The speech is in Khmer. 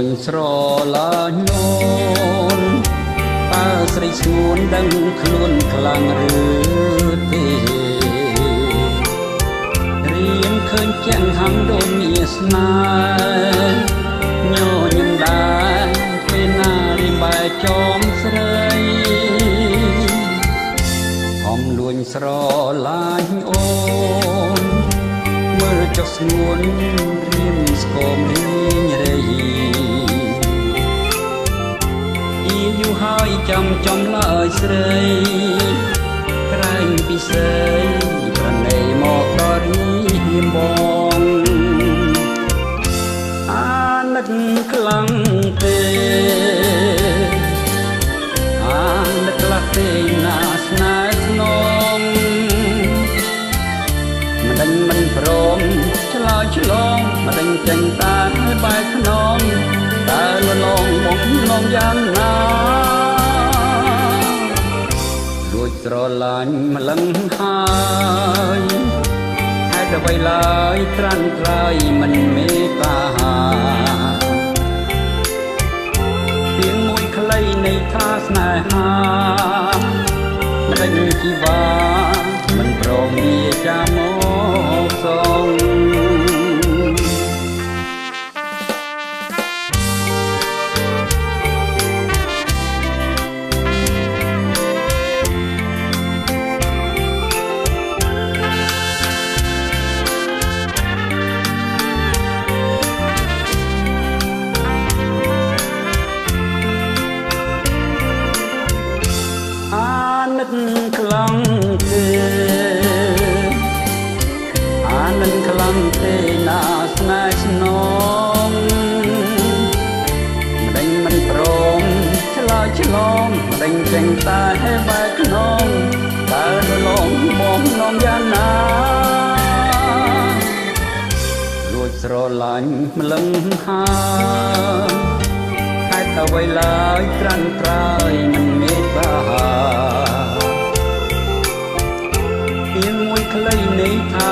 ញស្រឡាញ់អូនតើស្រីស្ងួនដឹងខ្លួនខ្លាំងឬទេរៀនឃើញជាងហំដូចមានស្នេហ៍ញញឹមដែរពេលណារៀមបែចចំស្រីអំលួញស្រឡាញ់អូនមើលចុះស្ងួនរៀមស្គមលេងរៃយូរហើយចំឡើយស្រីក្រែងពិសេសប្រណីមកដល់រៀមបងអាណិតខ្លាំងទេអាណិតខ្លះទេណាស្នេហ៍ស្នងមិនដេញមិនព្រមឆ្លើយឆ្លងមិនដេញចេញតាបែកខ្នងតើលលងមកនងយ៉ាងណាលួចស្រឡាញ់ម្លឹងហើយហេតុអ្វីឡើយត្រាន់ត្រើយមិនមេត្តាទៀងមួយខ្លីនៃថាស្នេហាមិនដេញជីវ៉ាមិនព្រមវាចាមកសងខ្លាំងទេអាននឹងខ្លាំងទេណាស្នេហ៍ស្នងមិនដេញមិនព្រមឆ្លើយឆ្លងមិនដេញចេញតែបែកខ្នងតើលងបងនំយ៉ាងណាលួចស្រឡាញ់ម្លឹងហើយហេតុអ្វីឡើយត្រាន់ត្រើយមិនមេត្តាខ្លីនៃថា